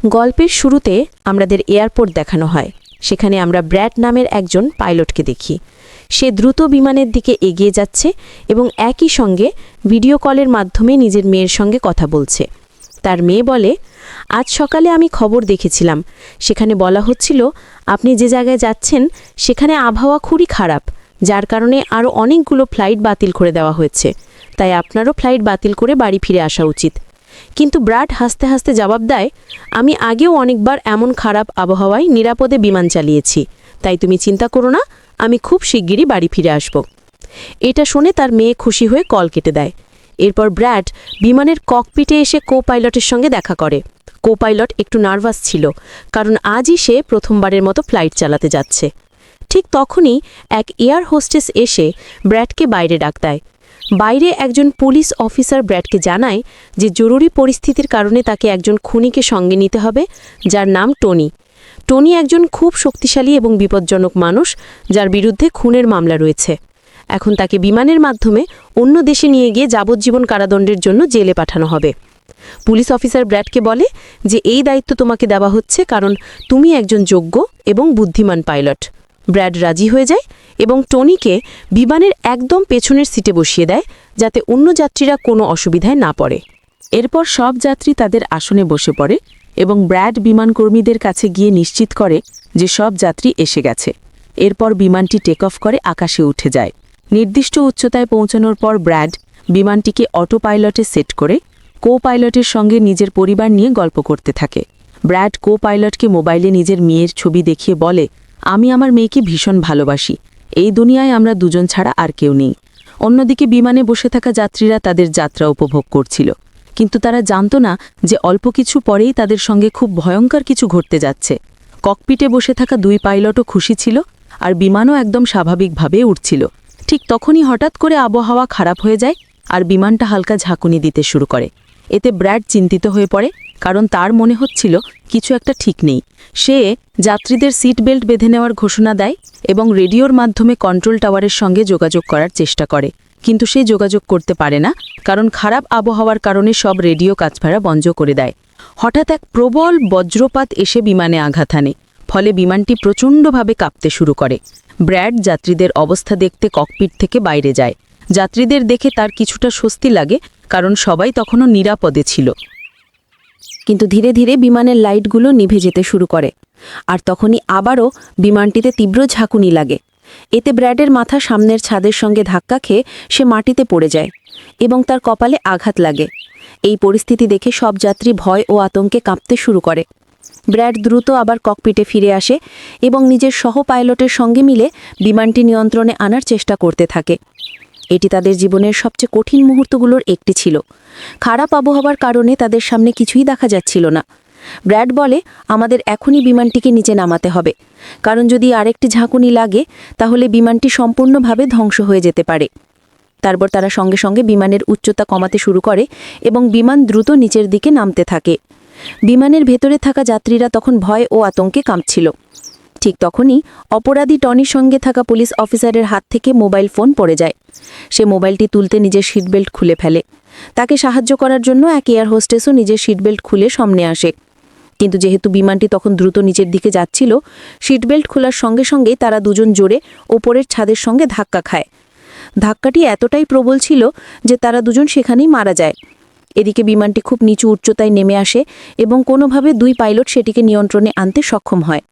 গল্পের শুরুতে আমাদের এয়ারপোর্ট দেখানো হয়। সেখানে আমরা ব্র্যাড নামের একজন পাইলটকে দেখি। সে দ্রুত বিমানের দিকে এগিয়ে যাচ্ছে এবং একই সঙ্গে ভিডিও কলের মাধ্যমে নিজের মেয়ের সঙ্গে কথা বলছে। তার মেয়ে বলে, আজ সকালে আমি খবর দেখেছিলাম, সেখানে বলা হচ্ছিল আপনি যে জায়গায় যাচ্ছেন সেখানে আবহাওয়া খুবই খারাপ, যার কারণে আরও অনেকগুলো ফ্লাইট বাতিল করে দেওয়া হয়েছে, তাই আপনারও ফ্লাইট বাতিল করে বাড়ি ফিরে আসা উচিত। কিন্তু ব্র্যাড হাসতে হাসতে জবাব দেয়, আমি আগেও অনেকবার এমন খারাপ আবহাওয়ায় নিরাপদে বিমান চালিয়েছি, তাই তুমি চিন্তা করো না, আমি খুব শিগগিরই বাড়ি ফিরে আসব। এটা শুনে তার মেয়ে খুশি হয়ে কল কেটে দেয়। এরপর ব্র্যাড বিমানের ককপিটে এসে কো পাইলটের সঙ্গে দেখা করে। কো পাইলট একটু নার্ভাস ছিল, কারণ আজই সে প্রথমবারের মতো ফ্লাইট চালাতে যাচ্ছে। ঠিক তখনই এক এয়ার হোস্টেস এসে ব্র্যাডকে বাইরে ডাক দেয়। বাইরে একজন পুলিশ অফিসার ব্র্যাডকে জানায় যে জরুরি পরিস্থিতির কারণে তাকে একজন খুনিকে সঙ্গে নিতে হবে, যার নাম টনি। টনি একজন খুব শক্তিশালী এবং বিপজ্জনক মানুষ, যার বিরুদ্ধে খুনের মামলা রয়েছে। এখন তাকে বিমানের মাধ্যমে অন্য দেশে নিয়ে গিয়ে যাবজ্জীবন কারাদণ্ডের জন্য জেলে পাঠানো হবে। পুলিশ অফিসার ব্র্যাডকে বলে যে এই দায়িত্ব তোমাকে দেওয়া হচ্ছে কারণ তুমি একজন যোগ্য এবং বুদ্ধিমান পাইলট। ব্র্যাড রাজি হয়ে যায় এবং টনিকে বিমানের একদম পেছনের সিটে বসিয়ে দেয়, যাতে অন্য যাত্রীরা কোনো অসুবিধায় না পড়ে। এরপর সব যাত্রী তাদের আসনে বসে পড়ে এবং ব্র্যাড বিমানকর্মীদের কাছে গিয়ে নিশ্চিত করে যে সব যাত্রী এসে গেছে। এরপর বিমানটি টেক অফ করে আকাশে উঠে যায়। নির্দিষ্ট উচ্চতায় পৌঁছানোর পর ব্র্যাড বিমানটিকে অটো পাইলটে সেট করে কো পাইলটের সঙ্গে নিজের পরিবার নিয়ে গল্প করতে থাকে। ব্র্যাড কো পাইলটকে মোবাইলে নিজের মেয়ের ছবি দেখিয়ে বলে, আমি আমার মেয়েকে ভীষণ ভালোবাসি, এই দুনিয়ায় আমরা দুজন ছাড়া আর কেউ নেই। অন্যদিকে বিমানে বসে থাকা যাত্রীরা তাদের যাত্রা উপভোগ করছিল, কিন্তু তারা জানত না যে অল্প কিছু পরেই তাদের সঙ্গে খুব ভয়ঙ্কর কিছু ঘটতে যাচ্ছে। ককপিটে বসে থাকা দুই পাইলটও খুশি ছিল, আর বিমানও একদম স্বাভাবিকভাবে উঠছিল। ঠিক তখনই হঠাৎ করে আবহাওয়া খারাপ হয়ে যায় আর বিমানটা হালকা ঝাঁকুনি দিতে শুরু করে। এতে ব্র্যাড চিন্তিত হয়ে পড়ে, কারণ তার মনে হচ্ছিল কিছু একটা ঠিক নেই। সে যাত্রীদের সিট বেল্ট বেঁধে নেওয়ার ঘোষণা দেয় এবং রেডিওর মাধ্যমে কন্ট্রোল টাওয়ারের সঙ্গে যোগাযোগ করার চেষ্টা করে, কিন্তু সে যোগাযোগ করতে পারে না, কারণ খারাপ আবহাওয়ার কারণে সব রেডিও কাজভাড়া বন্ধ করে দেয়। হঠাৎ এক প্রবল বজ্রপাত এসে বিমানে আঘাত হানে, ফলে বিমানটি প্রচণ্ডভাবে কাঁপতে শুরু করে। ব্র্যাড যাত্রীদের অবস্থা দেখতে ককপিট থেকে বাইরে যায়। যাত্রীদের দেখে তার কিছুটা স্বস্তি লাগে, কারণ সবাই তখনও নিরাপদে ছিল। কিন্তু ধীরে ধীরে বিমানের লাইটগুলো নিভে যেতে শুরু করে, আর তখনই আবারও বিমানটিতে তীব্র ঝাঁকুনি লাগে। এতে ব্র্যাডের মাথা সামনের ছাদের সঙ্গে ধাক্কা খেয়ে সে মাটিতে পড়ে যায় এবং তার কপালে আঘাত লাগে। এই পরিস্থিতি দেখে সব যাত্রী ভয় ও আতঙ্কে কাঁপতে শুরু করে। ব্র্যাড দ্রুত আবার ককপিটে ফিরে আসে এবং নিজের সহ পাইলটের সঙ্গে মিলে বিমানটি নিয়ন্ত্রণে আনার চেষ্টা করতে থাকে। এটি তাদের জীবনের সবচেয়ে কঠিন মুহূর্তগুলোর একটি ছিল। খারাপ আবহাওয়ার কারণে তাদের সামনে কিছুই দেখা যাচ্ছিল না। ব্র্যাড বলে, আমাদের এখনই বিমানটিকে নিচে নামাতে হবে, কারণ যদি আরেকটি ঝাঁকুনি লাগে তাহলে বিমানটি সম্পূর্ণভাবে ধ্বংস হয়ে যেতে পারে। তারপর তারা সঙ্গে সঙ্গে বিমানের উচ্চতা কমাতে শুরু করে এবং বিমান দ্রুত নিচের দিকে নামতে থাকে। বিমানের ভেতরে থাকা যাত্রীরা তখন ভয় ও আতঙ্কে কাঁপছিল। ঠিক তখনই অপরাধী টনির সঙ্গে থাকা পুলিশ অফিসারের হাত থেকে মোবাইল ফোন পড়ে যায়। সে মোবাইলটি তুলতে নিজের সিটবেল্ট খুলে ফেলে। তাকে সাহায্য করার জন্য এক এয়ার হোস্টেসও নিজের সিটবেল্ট খুলে সামনে আসে, কিন্তু যেহেতু বিমানটি তখন দ্রুত নিচের দিকে যাচ্ছিল, সিটবেল্ট খোলার সঙ্গে সঙ্গেই তারা দুজন জোরে ওপরের ছাদের সঙ্গে ধাক্কা খায়। ধাক্কাটি এতটাই প্রবল ছিল যে তারা দুজন সেখানেই মারা যায়। এদিকে বিমানটি খুব নিচু উচ্চতায় নেমে আসে এবং কোনোভাবে দুই পাইলট সেটিকে নিয়ন্ত্রণে আনতে সক্ষম হয়।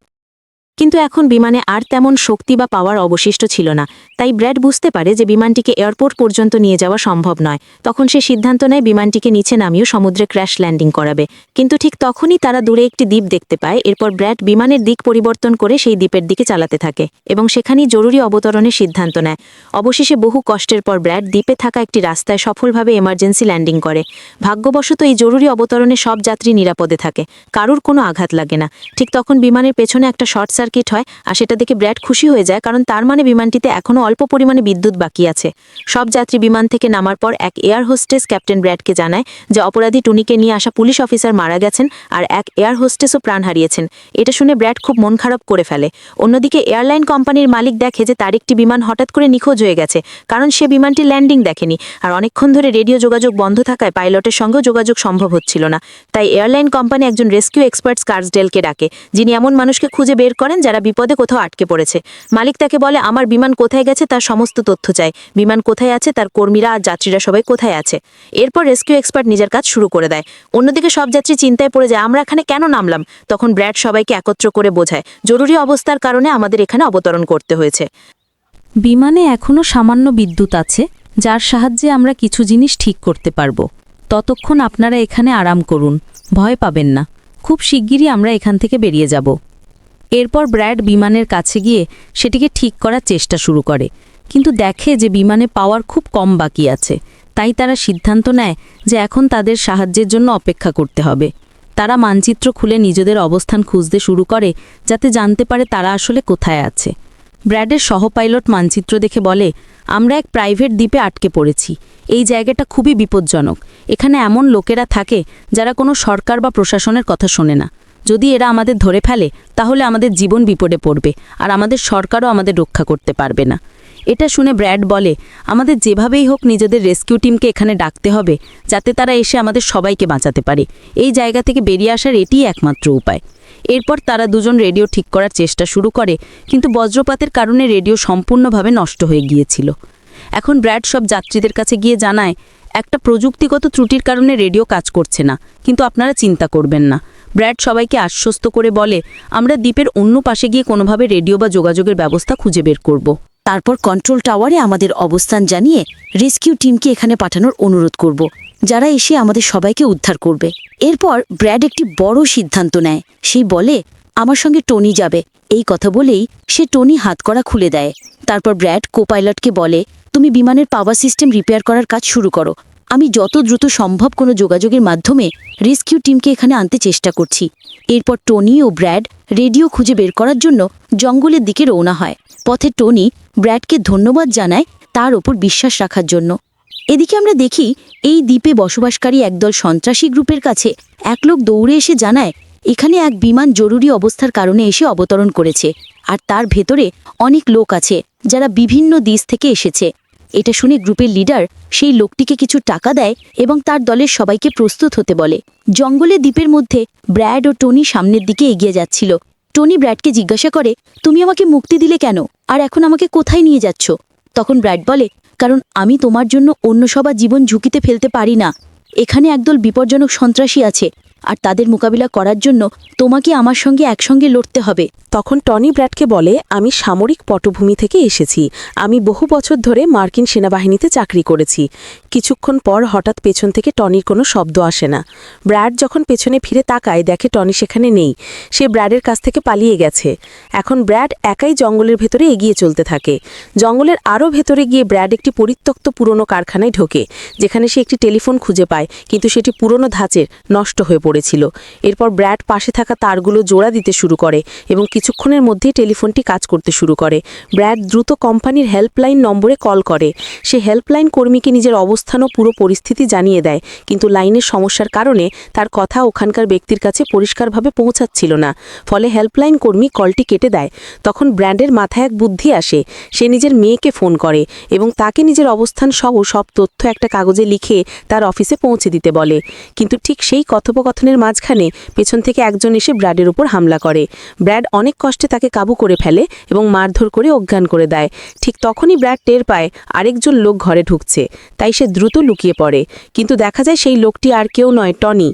কিন্তু এখন বিমানে আর তেমন শক্তি বা পাওয়ার অবশিষ্ট ছিল না, তাই ব্র্যাড বুঝতে পারে যে বিমানটিকে এয়ারপোর্ট পর্যন্ত নিয়ে যাওয়া সম্ভব নয়। তখন সে সিদ্ধান্ত নেয় বিমানটিকে নিচে নামিয়ে সমুদ্রে ক্র্যাশ ল্যান্ডিং করাবে। কিন্তু ঠিক তখনই তারা দূরে একটি দ্বীপ দেখতে পায়। এরপর ব্র্যাড বিমানের দিক পরিবর্তন করে সেই দ্বীপের দিকে চালাতে থাকে এবং সেখানেই জরুরি অবতরণের সিদ্ধান্ত নেয়। অবশেষে বহু কষ্টের পর ব্র্যাড দ্বীপে থাকা একটি রাস্তায় সফলভাবে এমার্জেন্সি ল্যান্ডিং করে। ভাগ্যবশত এই জরুরি অবতরণে সব যাত্রী নিরাপদে থাকে, কারুর কোনো আঘাত লাগে না। ঠিক তখন বিমানের পেছনে একটা শর্ট সার্কিট হয় আর সেটা দেখে ব্র্যাড খুশি হয়ে যায়, কারণ তার মানে বিমানটিতে এখনও অল্প পরিমাণে বিদ্যুৎ বাকি আছে। সব যাত্রী বিমান থেকে নামার পর এক এয়ার হোস্টেস ক্যাপ্টেন ব্র্যাডকে জানায় যে অপরাধী টুনিকে নিয়ে আসা পুলিশ অফিসার মারা গেছেন আর এক এয়ার হোস্টেসও প্রাণ হারিয়েছেন। এটা শুনে ব্র্যাড খুব মন খারাপ করে ফেলে। অন্যদিকে এয়ারলাইন কোম্পানির মালিক দেখে যে তার একটি বিমান হঠাৎ করে নিখোঁজ হয়ে গেছে, কারণ সে বিমানটি ল্যান্ডিং দেখেনি আর অনেকক্ষণ ধরে রেডিও যোগাযোগ বন্ধ থাকায় পাইলটের সঙ্গেও যোগাযোগ সম্ভব হচ্ছিল না। তাই এয়ারলাইন কোম্পানি একজন রেস্কিউ এক্সপার্ট স্কার্সডেলকে ডাকে, যিনি এমন মানুষকে খুঁজে বের করেন যারা বিপদে কোথাও আটকে পড়েছে। মালিক তাকে বলে আমার বিমান কোথায় গেছে তার সমস্ত তথ্য চাই, বিমান কোথায় আছে, তার কর্মীরা আর যাত্রীরা সবাই কোথায় আছে। এরপর রেস্কিউ এক্সপার্ট নিজের কাজ শুরু করে দেয়। অন্যদিকে সব যাত্রী চিন্তায় পড়ে যায় আমরা এখানে কেন নামলাম। তখন ব্র্যাড সবাইকে একত্র করে বোঝায় জরুরি অবস্থার কারণে আমাদের এখানে অবতরণ করতে হয়েছে। বিমানে এখনও সামান্য বিদ্যুৎ আছে, যার সাহায্যে আমরা কিছু জিনিস ঠিক করতে পারব। ততক্ষণ আপনারা এখানে আরাম করুন, ভয় পাবেন না, খুব শিগগিরই আমরা এখান থেকে বেরিয়ে যাব। এরপর ব্র্যাড বিমানের কাছে গিয়ে সেটিকে ঠিক করার চেষ্টা শুরু করে, কিন্তু দেখে যে বিমানে পাওয়ার খুব কম বাকি আছে। তাই তারা সিদ্ধান্ত নেয় যে এখন তাদের সাহায্যের জন্য অপেক্ষা করতে হবে। তারা মানচিত্র খুলে নিজেদের অবস্থান খুঁজতে শুরু করে, যাতে জানতে পারে তারা আসলে কোথায় আছে। ব্র্যাডের সহপাইলট মানচিত্র দেখে বলে আমরা এক প্রাইভেট দ্বীপে আটকে পড়েছি। এই জায়গাটা খুবই বিপজ্জনক। এখানে এমন লোকেরা থাকে যারা কোনো সরকার বা প্রশাসনের কথা শোনে না। যদি এরা আমাদের ধরে ফেলে তাহলে আমাদের জীবন বিপদে পড়বে আর আমাদের সরকারও আমাদের রক্ষা করতে পারবে না। এটা শুনে ব্র্যাড বলে আমাদের যেভাবেই হোক নিজেদের রেস্কিউ টিমকে এখানে ডাকতে হবে, যাতে তারা এসে আমাদের সবাইকে বাঁচাতে পারে। এই জায়গা থেকে বেরিয়ে আসার এটিই একমাত্র উপায়। এরপর তারা দুজন রেডিও ঠিক করার চেষ্টা শুরু করে, কিন্তু বজ্রপাতের কারণে রেডিও সম্পূর্ণভাবে নষ্ট হয়ে গিয়েছিল। এখন ব্র্যাড সব যাত্রীদের কাছে গিয়ে জানায় একটা প্রযুক্তিগত ত্রুটির কারণে রেডিও কাজ করছে না, কিন্তু আপনারা চিন্তা করবেন না। ব্র্যাড সবাইকে আশ্বস্ত করে বলে আমরা দ্বীপের অন্য পাশে গিয়ে কোনোভাবে রেডিও বা যোগাযোগের ব্যবস্থা খুঁজে বের করব। তারপর কন্ট্রোল টাওয়ারে আমাদের অবস্থান জানিয়ে রেস্কিউ টিমকে এখানে পাঠানোর অনুরোধ করব, যারা এসে আমাদের সবাইকে উদ্ধার করবে। এরপর ব্র্যাড একটি বড় সিদ্ধান্ত নেয়। সেই বলে আমার সঙ্গে টনি যাবে। এই কথা বলেই সে টনি হাতকড়া খুলে দেয়। তারপর ব্র্যাড কোপাইলটকে বলে তুমি বিমানের পাওয়ার সিস্টেম রিপেয়ার করার কাজ শুরু করো। আমি যত দ্রুত সম্ভব কোনো যোগাযোগের মাধ্যমে রেস্কিউ টিমকে এখানে আনতে চেষ্টা করছি। এরপর টনি ও ব্র্যাড রেডিও খুঁজে বের করার জন্য জঙ্গলের দিকে রওনা হয়। পথে টনি ব্র্যাডকে ধন্যবাদ জানায় তার ওপর বিশ্বাস রাখার জন্য। এদিকে আমরা দেখি এই দ্বীপে বসবাসকারী একদল সন্ত্রাসী গ্রুপের কাছে এক লোক দৌড়ে এসে জানায় এখানে এক বিমান জরুরি অবস্থার কারণে এসে অবতরণ করেছে আর তার ভেতরে অনেক লোক আছে যারা বিভিন্ন দেশ থেকে এসেছে। এটা শুনে গ্রুপের লিডার সেই লোকটিকে কিছু টাকা দেয় এবং তার দলের সবাইকে প্রস্তুত হতে বলে। জঙ্গলের দ্বীপের মধ্যে ব্র্যাড ও টনি সামনের দিকে এগিয়ে যাচ্ছিল। টনি ব্র্যাডকে জিজ্ঞাসা করে তুমি আমাকে মুক্তি দিলে কেন, আর এখন আমাকে কোথায় নিয়ে যাচ্ছ? তখন ব্র্যাড বলে কারণ আমি তোমার জন্য অন্য সবার জীবন ঝুঁকিতে ফেলতে পারি না। এখানে একদল বিপজ্জনক সন্ত্রাসী আছে আর তাদের মোকাবিলা করার জন্য তোমাকে আমার সঙ্গে একসঙ্গে লড়তে হবে। তখন টনি ব্র্যাডকে বলে আমি সামরিক পটভূমি থেকে এসেছি। আমি বহু বছর ধরে মার্কিন সেনাবাহিনীতে চাকরি করেছি। কিছুক্ষণ পর হঠাৎ পেছন থেকে টনির কোনো শব্দ আসে না। ব্র্যাড যখন পেছনে ফিরে তাকায় দেখে টনি সেখানে নেই। সে ব্র্যাডের কাছ থেকে পালিয়ে গেছে। এখন ব্র্যাড একাই জঙ্গলের ভেতরে এগিয়ে চলতে থাকে। জঙ্গলের আরও ভেতরে গিয়ে ব্র্যাড একটি পরিত্যক্ত পুরনো কারখানায় ঢোকে, যেখানে সে একটি টেলিফোন খুঁজে পায়, কিন্তু সেটি পুরনো ধাঁচের, নষ্ট হয়ে পড়েছিল। এরপর ব্র্যাড পাশে থাকা তারগুলো জোড়া দিতে শুরু করে এবং কিছুক্ষণের মধ্যেই টেলিফোনটি কাজ করতে শুরু করে। ব্র্যাড দ্রুত কোম্পানির হেল্পলাইন নম্বরে কল করে। সে হেল্পলাইন কর্মীকে নিজের অবস্থান ও পুরো পরিস্থিতি জানিয়ে দেয়, কিন্তু লাইনের সমস্যার কারণে তার কথা ওখানকার ব্যক্তির কাছে পরিষ্কারভাবে পৌঁছাচ্ছিল না। ফলে হেল্পলাইন কর্মী কলটি কেটে দেয়। তখন ব্র্যাডের মাথায় এক বুদ্ধি আসে। সে নিজের মেয়েকে ফোন করে এবং তাকে নিজের অবস্থান সহ সব তথ্য একটা কাগজে লিখে তার অফিসে পৌঁছে দিতে বলে। কিন্তু ঠিক সেই কথোপকথনের মাঝখানে পেছন থেকে একজন এসে ব্র্যাডের উপর হামলা করে। ব্র্যাড অনেক কষ্টে তাকে কাবু করে ফেলে এবং মারধর করে অজ্ঞান করে দেয়। ঠিক তখনই ব্র্যাড টের পায় আরেকজন লোক ঘরে ঢুকছে, তাই সে দ্রুত লুকিয়ে পড়ে। কিন্তু দেখা যায় সেই লোকটি আর কেউ নয়, টনি।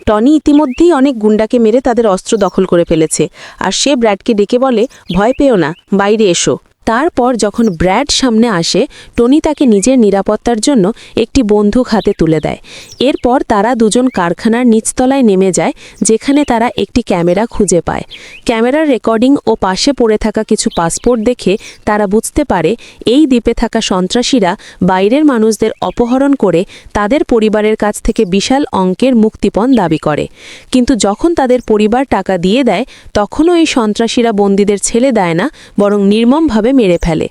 টনি ইতিমধ্যেই অনেক গুন্ডাকে মেরে তাদের অস্ত্র দখল করে ফেলেছে, আর সে ব্র্যাডকে ডেকে বলে ভয় পেও না, বাইরে এসো। তারপর যখন ব্র্যাড সামনে আসে, টনি তাকে নিজের নিরাপত্তার জন্য একটি বন্দুক হাতে তুলে দেয়। এরপর তারা দুজন কারখানার নিচতলায় নেমে যায়, যেখানে তারা একটি ক্যামেরা খুঁজে পায়। ক্যামেরার রেকর্ডিং ও পাশে পড়ে থাকা কিছু পাসপোর্ট দেখে তারা বুঝতে পারে এই দ্বীপে থাকা সন্ত্রাসীরা বাইরের মানুষদের অপহরণ করে তাদের পরিবারের কাছ থেকে বিশাল অঙ্কের মুক্তিপণ দাবি করে। কিন্তু যখন তাদের পরিবার টাকা দিয়ে দেয়, তখনও এই সন্ত্রাসীরা বন্দীদের ছেড়ে দেয় না, বরং নির্মমভাবে মেরে ফেলে।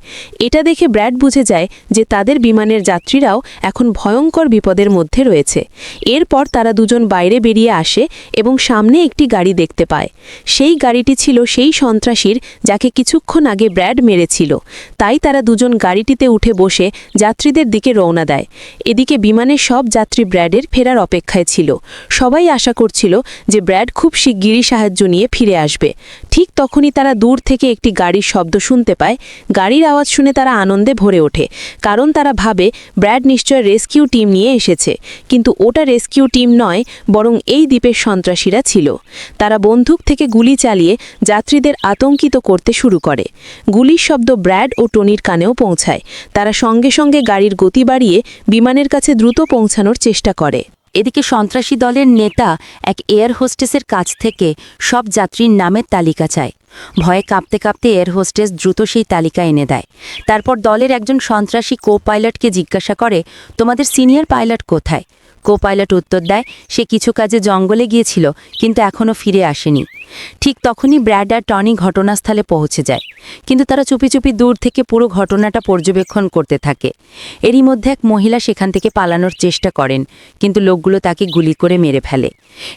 এটা দেখে ব্র্যাড বুঝে যায় যে তাদের বিমানের যাত্রীরাও এখন ভয়ঙ্কর বিপদের মধ্যে রয়েছে। এরপর তারা দুজন বাইরে বেরিয়ে আসে এবং সামনে একটি গাড়ি দেখতে পায়। সেই গাড়িটি ছিল সেই সন্ত্রাসীর যাকে কিছুক্ষণ আগে ব্র্যাড মেরেছিল। তাই তারা দুজন গাড়িটিতে উঠে বসে যাত্রীদের দিকে রওনা দেয়। এদিকে বিমানের সব যাত্রী ব্র্যাডের ফেরার অপেক্ষায় ছিল। সবাই আশা করছিল যে ব্র্যাড খুব শিগগিরই সাহায্য নিয়ে ফিরে আসবে। ঠিক তখনই তারা দূর থেকে একটি গাড়ির শব্দ শুনতে পায়। গাড়ির আওয়াজ শুনে তারা আনন্দে ভরে ওঠে, কারণ তারা ভাবে ব্র্যাড নিশ্চয় রেস্কিউ টিম নিয়ে এসেছে। কিন্তু ওটা রেস্কিউ টিম নয়, বরং এই দ্বীপের সন্ত্রাসীরা ছিল। তারা বন্দুক থেকে গুলি চালিয়ে যাত্রীদের আতঙ্কিত করতে শুরু করে। গুলির শব্দ ব্র্যাড ও টনির কানেও পৌঁছায়। তারা সঙ্গে সঙ্গে গাড়ির গতি বাড়িয়ে বিমানের কাছে দ্রুত পৌঁছানোর চেষ্টা করে। এদিকে সন্ত্রাসী দলের নেতা এক এয়ার হোস্টেসের কাছ থেকে সব যাত্রীর নামের তালিকা চায়। ভয়ে কাঁপতে কাঁপতে এয়ার হোস্টেস দ্রুত সেই তালিকা এনে দেয়। তারপর দলের একজন সন্ত্রাসী কো পাইলটকে জিজ্ঞাসা করে, তোমাদের সিনিয়র পাইলট কোথায়? কো পাইলট উত্তর দেয়, সে কিছু কাজে জঙ্গলে গিয়েছিল, কিন্তু এখনও ফিরে আসেনি। ঠিক তখনই ব্র্যাড আর টনি ঘটনাস্থলে পৌঁছে যায়, কিন্তু তারা চুপি চুপি দূর থেকে পুরো ঘটনাটা পর্যবেক্ষণ করতে থাকে। এরই মধ্যে এক মহিলা সেখান থেকে পালানোর চেষ্টা করেন, কিন্তু লোকগুলো তাকে গুলি করে মেরে ফেলে।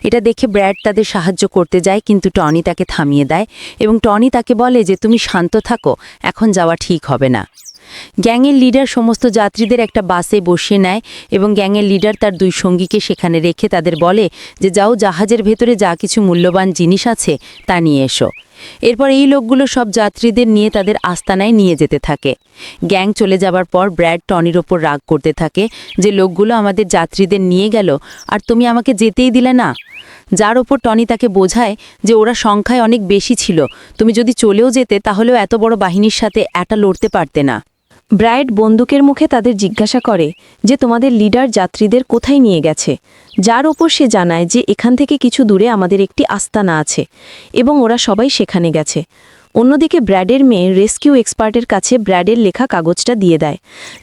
এটা দেখে ব্র্যাড তাদের সাহায্য করতে যায়, কিন্তু টনি তাকে থামিয়ে দেয় এবং টনি তাকে বলে যে তুমি শান্ত থাকো, এখন যাওয়া ঠিক হবে না। গ্যাংয়ের লিডার সমস্ত যাত্রীদের একটা বাসে বসিয়ে নেয় এবং গ্যাংয়ের লিডার তার দুই সঙ্গীকে সেখানে রেখে তাদের বলে যে যাও, জাহাজের ভেতরে যা কিছু মূল্যবান জিনিস আছে তা নিয়ে এসো। এরপর এই লোকগুলো সব যাত্রীদের নিয়ে তাদের আস্তানায় নিয়ে যেতে থাকে। গ্যাং চলে যাবার পর ব্র্যাড টনির ওপর রাগ করতে থাকে যে লোকগুলো আমাদের যাত্রীদের নিয়ে গেল আর তুমি আমাকে যেতেই দিলে না। যার ওপর টনি তাকে বোঝায় যে ওরা সংখ্যায় অনেক বেশি ছিল, তুমি যদি চলেও যেতে তাহলেও এত বড় বাহিনীর সাথে একা লড়তে পারতে না। ব্রাইট বন্দুকের মুখে তাদের জিজ্ঞাসা করে যে তোমাদের লিডার যাত্রীদের কোথায় নিয়ে গেছে, যার ওপর সে জানায় যে এখান থেকে কিছু দূরে আমাদের একটি আস্তানা আছে এবং ওরা সবাই সেখানে গেছে। অন্যদিকে ব্র্যাডের মেয়ে রেস্কিউ এক্সপার্টের কাছে ব্র্যাডের লেখা কাগজটা দিয়ে দেয়,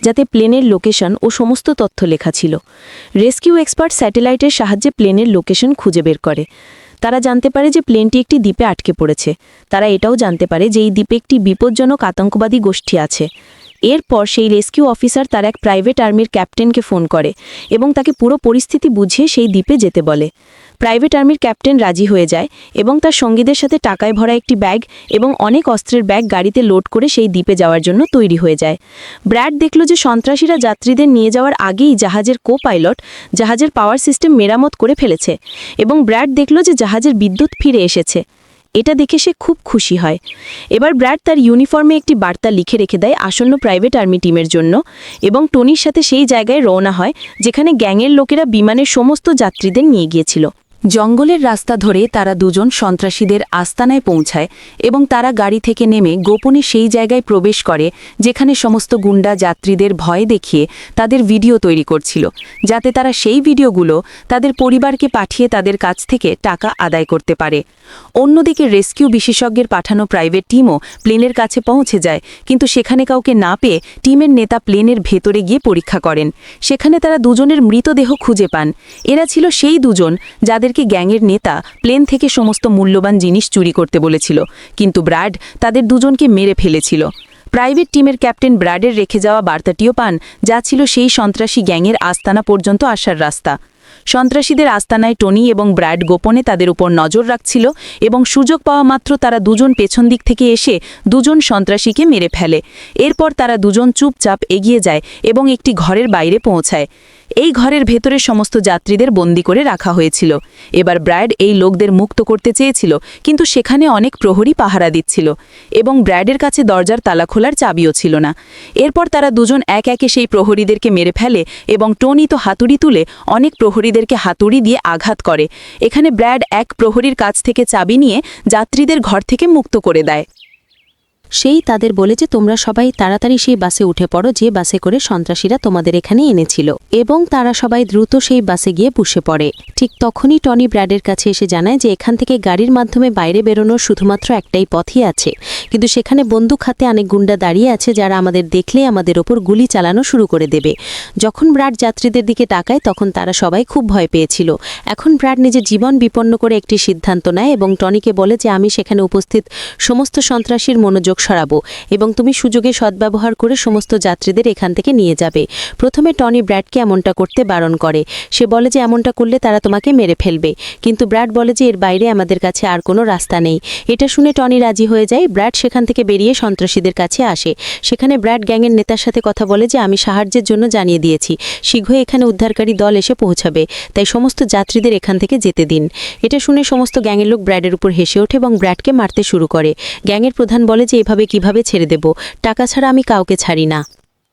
যাতে প্লেনের লোকেশন ও সমস্ত তথ্য লেখা ছিল। রেস্কিউ এক্সপার্ট স্যাটেলাইটের সাহায্যে প্লেনের লোকেশন খুঁজে বের করে। তারা জানতে পারে যে প্লেনটি একটি দ্বীপে আটকে পড়েছে। তারা এটাও জানতে পারে যে এই দ্বীপে একটি বিপজ্জনক আতঙ্কবাদী গোষ্ঠী আছে। এরপর সেই রেস্কিউ অফিসার তার এক প্রাইভেট আর্মির ক্যাপ্টেনকে ফোন করে এবং তাকে পুরো পরিস্থিতি বুঝিয়ে সেই দ্বীপে যেতে বলে। প্রাইভেট আর্মির ক্যাপ্টেন রাজি হয়ে যায় এবং তার সঙ্গীদের সাথে টাকায় ভরা একটি ব্যাগ এবং অনেক অস্ত্রের ব্যাগ গাড়িতে লোড করে সেই দ্বীপে যাওয়ার জন্য তৈরি হয়ে যায়। ব্র্যাড দেখল যে সন্ত্রাসীরা যাত্রীদের নিয়ে যাওয়ার আগেই জাহাজের কো পাইলট জাহাজের পাওয়ার সিস্টেম মেরামত করে ফেলেছে এবং ব্র্যাড দেখল যে জাহাজের বিদ্যুৎ ফিরে এসেছে। এটা দেখে সে খুব খুশি হয়। এবার ব্র্যাড তার ইউনিফর্মে একটি বার্তা লিখে রেখে দেয় আসন্ন প্রাইভেট আর্মি টিমের জন্য এবং টনির সাথে সেই জায়গায় রওনা হয় যেখানে গ্যাংয়ের লোকেরা বিমানের সমস্ত যাত্রীদের নিয়ে গিয়েছিল। জঙ্গলের রাস্তা ধরে তারা দুজন সন্ত্রাসীদের আস্তানায় পৌঁছায় এবং তারা গাড়ি থেকে নেমে গোপনে সেই জায়গায় প্রবেশ করে যেখানে সমস্ত গুন্ডা যাত্রীদের ভয় দেখিয়ে তাদের ভিডিও তৈরি করছিল, যাতে তারা সেই ভিডিওগুলো তাদের পরিবারকে পাঠিয়ে তাদের কাছ থেকে টাকা আদায় করতে পারে। অন্যদিকে রেস্কিউ বিশেষজ্ঞের পাঠানো প্রাইভেট টিমও প্লেনের কাছে পৌঁছে যায়, কিন্তু সেখানে কাউকে না পেয়ে টিমের নেতা প্লেনের ভেতরে গিয়ে পরীক্ষা করেন। সেখানে তারা দুজনের মৃতদেহ খুঁজে পান। এরা ছিল সেই দুজন যাদেরকে গ্যাংয়ের নেতা প্লেন থেকে সমস্ত মূল্যবান জিনিস চুরি করতে বলেছিল, কিন্তু ব্র্যাড তাদের দুজনকে মেরে ফেলেছিল। প্রাইভেট টিমের ক্যাপ্টেন ব্র্যাডের রেখে যাওয়া বার্তাটিও পান, যা ছিল সেই সন্ত্রাসী গ্যাংয়ের আস্তানা পর্যন্ত আসার রাস্তা। সন্ত্রাসীদের আস্তানায় টনি এবং ব্র্যাড গোপনে তাদের উপর নজর রাখছিল এবং সুযোগ পাওয়া মাত্র তারা দুজন পেছন দিক থেকে এসে দুজন সন্ত্রাসীকে মেরে ফেলে। এরপর তারা দুজন চুপচাপ এগিয়ে যায় এবং একটি ঘরের বাইরে পৌঁছায়। এই ঘরের ভেতরে সমস্ত যাত্রীদের বন্দি করে রাখা হয়েছিল। এবার ব্র্যাড এই লোকদের মুক্ত করতে চেয়েছিল, কিন্তু সেখানে অনেক প্রহরী পাহারা দিচ্ছিল এবং ব্র্যাডের কাছে দরজার তালা খোলার চাবিও ছিল না। এরপর তারা দুজন এক একে সেই প্রহরীদেরকে মেরে ফেলে এবং টনি তো হাতুড়ি তুলে অনেক প্রহরীদেরকে হাতুড়ি দিয়ে আঘাত করে। এখানে ব্র্যাড এক প্রহরীর কাছ থেকে চাবি নিয়ে যাত্রীদের ঘর থেকে মুক্ত করে দেয়। সেই তাদের বলে যে তোমরা সবাই তাড়াতাড়ি সেই বাসে উঠে পড়ো যে বাসে করে সন্ত্রাসীরা তোমাদের এখানে এনেছিল, এবং তারা সবাই দ্রুত সেই বাসে গিয়ে বসে পড়ে। ঠিক তখনই টনি ব্র্যাডের কাছে এসে জানায় যে এখান থেকে গাড়ির মাধ্যমে বাইরে বেরোনোর শুধুমাত্র একটাই পথই আছে, কিন্তু সেখানে বন্দুক হাতে অনেক গুন্ডা দাঁড়িয়ে আছে যারা আমাদের দেখলেই আমাদের ওপর গুলি চালানো শুরু করে দেবে। যখন ব্র্যাড যাত্রীদের দিকে তাকায় তখন তারা সবাই খুব ভয় পেয়েছিল। এখন ব্র্যাড নিজের জীবন বিপন্ন করে একটি সিদ্ধান্ত নেয় এবং টনিকে বলে যে আমি সেখানে উপস্থিত সমস্ত সন্ত্রাসীর মনোযোগ সরাবো এবং তুমি সুযোগে সদ্ব্যবহার করে সমস্ত যাত্রীদের এখান থেকে নিয়ে যাবে। প্রথমে টনি ব্র্যাডকে এমনটা করতে বারণ করে। সে বলে যে এমনটা করলে তারা তোমাকে মেরে ফেলবে, কিন্তু ব্র্যাড বলে যে এর বাইরে আমাদের কাছে আর কোনো রাস্তা নেই। এটা শুনে টনি রাজি হয়ে যায়। ব্র্যাড সেখান থেকে বেরিয়ে সন্ত্রাসীদের কাছে আসে। সেখানে ব্র্যাড গ্যাংয়ের নেতার সাথে কথা বলে যে আমি সাহায্যের জন্য জানিয়ে দিয়েছি, শীঘ্রই এখানে উদ্ধারকারী দল এসে পৌঁছাবে, তাই সমস্ত যাত্রীদের এখান থেকে যেতে দিন। এটা শুনে সমস্ত গ্যাংয়ের লোক ব্র্যাডের উপর হেসে ওঠে এবং ব্র্যাডকে মারতে শুরু করে। গ্যাংয়ের প্রধান বলে যে এভাবে কিভাবে ছেড়ে দেব, টাকা ছাড়া আমি কাউকে ছাড়ি না।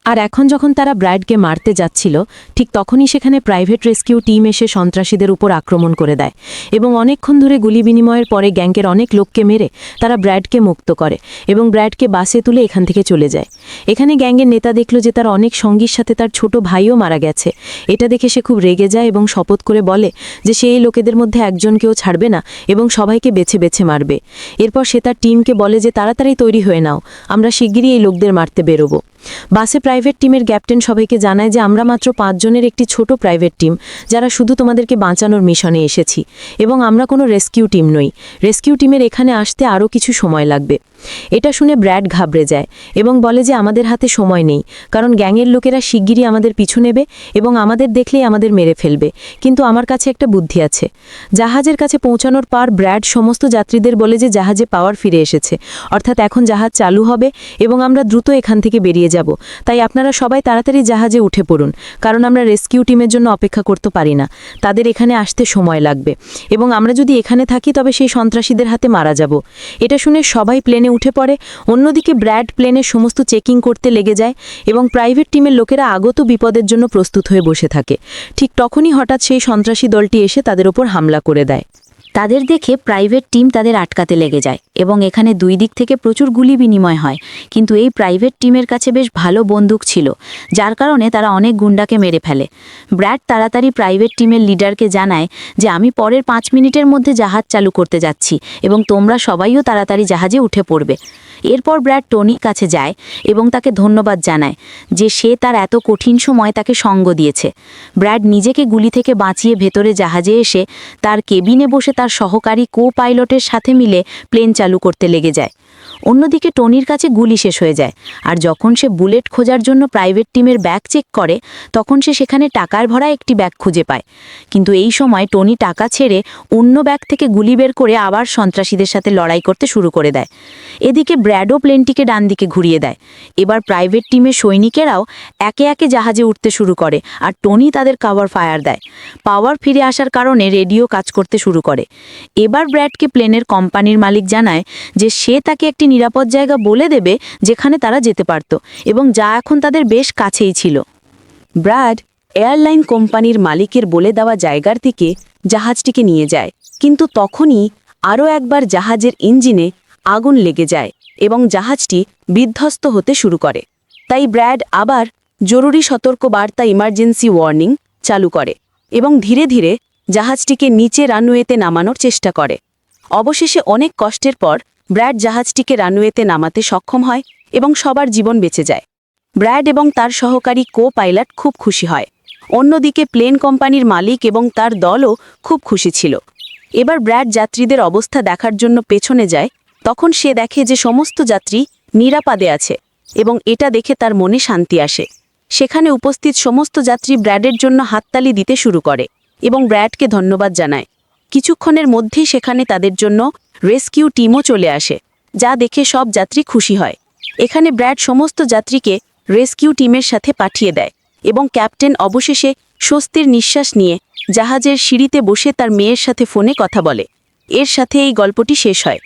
আর এখন যখন তারা ব্র্যাডকে মারতে যাচ্ছিল ঠিক তখনই সেখানে প্রাইভেট রেস্কিউ টিম এসে সন্ত্রাসীদের উপর আক্রমণ করে দেয় এবং অনেকক্ষণ ধরে গুলি বিনিময়ের পরে গ্যাংকের অনেক লোককে মেরে তারা ব্র্যাডকে মুক্ত করে এবং ব্র্যাডকে বাসে তুলে এখান থেকে চলে যায়। এখানে গ্যাংয়ের নেতা দেখল যে তার অনেক সঙ্গীর সাথে তার ছোট ভাইও মারা গেছে। এটা দেখে সে খুব রেগে যায় এবং শপথ করে বলে যে সে এই লোকেদের মধ্যে একজনকেও ছাড়বে না এবং সবাইকে বেছে বেছে মারবে। এরপর সে তার টিমকে বলে যে তাড়াতাড়ি তৈরি হয়ে নাও, আমরা শিগগিরই এই লোকদের মারতে বেরোবো। বাসে প্রাইভেট টিমের ক্যাপ্টেন সবাইকে জানায় যে আমরা মাত্র 5 জনের একটি ছোট প্রাইভেট টিম যারা শুধু তোমাদেরকে বাঁচানোর মিশনে এসেছি এবং আমরা কোনো রেস্কিউ টিম নই। রেস্কিউ টিমের এখানে আসতে আরও কিছু সময় লাগবে। এটা শুনে ব্র্যাড ঘাবড়ে যায় এবং বলে যে আমাদের হাতে সময় নেই, কারণ গ্যাংয়ের লোকেরা শিগগিরই আমাদের পিছু নেবে এবং আমাদের দেখলেই আমাদের মেরে ফেলবে। কিন্তু আমার কাছে একটা বুদ্ধি আছে। জাহাজের কাছে পৌঁছানোর পর ব্র্যাড সমস্ত যাত্রীদের বলে যে জাহাজে পাওয়ার ফিরে এসেছে, অর্থাৎ এখন জাহাজ চালু হবে এবং আমরা দ্রুত এখান থেকে বেরিয়ে যাব। তাই আপনারা সবাই তাড়াতাড়ি জাহাজে উঠে পড়ুন, কারণ আমরা রেস্কিউ টিমের জন্য অপেক্ষা করতে পারি না, তাদের এখানে আসতে সময় লাগবে এবং আমরা যদি এখানে থাকি তবে সেই সন্ত্রাসীদের হাতে মারা যাব। এটা শুনে সবাই প্লেনে উঠে পড়ে। অন্যদিকে ব্র্যাড প্লেনের সমস্ত চেকিং করতে লেগে যায় এবং প্রাইভেট টিমের লোকেরা আগত বিপদের জন্য প্রস্তুত হয়ে বসে থাকে। ঠিক তখনই হঠাৎ সেই সন্ত্রাসী দলটি এসে তাদের ওপর হামলা করে দেয়। তাদের দেখে প্রাইভেট টিম তাদের আটকাতে লেগে যায় এবং এখানে দুই দিক থেকে প্রচুর গুলি বিনিময় হয়, কিন্তু এই প্রাইভেট টিমের কাছে বেশ ভালো বন্দুক ছিল, যার কারণে তারা অনেক গুন্ডাকে মেরে ফেলে। ব্র্যাড তাড়াতাড়ি প্রাইভেট টিমের লিডারকে জানায় যে আমি পরের 5 মিনিটের মধ্যে জাহাজ চালু করতে যাচ্ছি এবং তোমরা সবাইও তাড়াতাড়ি জাহাজে উঠে পড়বে। এরপর ব্র্যাড টনির কাছে যায় এবং তাকে ধন্যবাদ জানায় যে সে তার এত কঠিন সময় তাকে সঙ্গ দিয়েছে। ব্র্যাড নিজেকে গুলি থেকে বাঁচিয়ে ভেতরে জাহাজে এসে তার কেবিনে বসে তার সহকারী কো-পাইলটের সাথে মিলে প্লেন চালু করতে লেগে যায়। অন্যদিকে টনির কাছে গুলি শেষ হয়ে যায়, আর যখন সে বুলেট খোঁজার জন্য প্রাইভেট টিমের ব্যাগ চেক করে তখন সে সেখানে টাকার ভরা একটি ব্যাগ খুঁজে পায়। কিন্তু এই সময় টনি টাকা ছেড়ে অন্য ব্যাগ থেকে গুলি বের করে আবার সন্ত্রাসীদের সাথে লড়াই করতে শুরু করে দেয়। এদিকে ব্র্যাডও প্লেনটিকে ডান দিকে ঘুরিয়ে দেয়। এবার প্রাইভেট টিমের সৈনিকেরাও একে একে জাহাজে উঠতে শুরু করে আর টনি তাদের কভার ফায়ার দেয়। পাওয়ার ফিরে আসার কারণে রেডিও কাজ করতে শুরু করে। এবার ব্র্যাডকে প্লেনের কোম্পানির মালিক জানায় যে সে তাকে একটি নিরাপদ জায়গা বলে দেবে যেখানে তারা যেতে পারত এবং যা এখন তাদের বেশ কাছেই ছিল। ব্র্যাড এয়ারলাইন কোম্পানির মালিকের বলে দেওয়া জায়গার দিকে জাহাজটিকে নিয়ে যায়, কিন্তু তখনই আরও একবার জাহাজের ইঞ্জিনে আগুন লেগে যায় এবং জাহাজটি বিধ্বস্ত হতে শুরু করে। তাই ব্র্যাড আবার জরুরি সতর্কবার্তা ইমার্জেন্সি ওয়ার্নিং চালু করে এবং ধীরে ধীরে জাহাজটিকে নিচে রানওয়েতে নামানোর চেষ্টা করে। অবশেষে অনেক কষ্টের পর ব্র্যাড জাহাজটিকে রানওয়েতে নামাতে সক্ষম হয় এবং সবার জীবন বেঁচে যায়। ব্র্যাড এবং তার সহকারী কো-পাইলট খুব খুশি হয়। অন্যদিকে প্লেন কোম্পানির মালিক এবং তার দলও খুব খুশি ছিল। এবার ব্র্যাড যাত্রীদের অবস্থা দেখার জন্য পেছনে যায়। তখন সে দেখে যে সমস্ত যাত্রী নিরাপদে আছে এবং এটা দেখে তার মনে শান্তি আসে। সেখানে উপস্থিত সমস্ত যাত্রী ব্র্যাডের জন্য হাততালি দিতে শুরু করে এবং ব্র্যাডকে ধন্যবাদ জানায়। কিছুক্ষণের মধ্যেই সেখানে তাদের জন্য রেস্কিউ টিমও চলে আসে, যা দেখে সব যাত্রী খুশি হয়। এখানে ব্র্যাড সমস্ত যাত্রীকে রেস্কিউ টিমের সাথে পাঠিয়ে দেয় এবং ক্যাপ্টেন অবশেষে স্বস্তির নিঃশ্বাস নিয়ে জাহাজের সিঁড়িতে বসে তার মেয়ের সাথে ফোনে কথা বলে। এর সাথে এই গল্পটি শেষ হয়।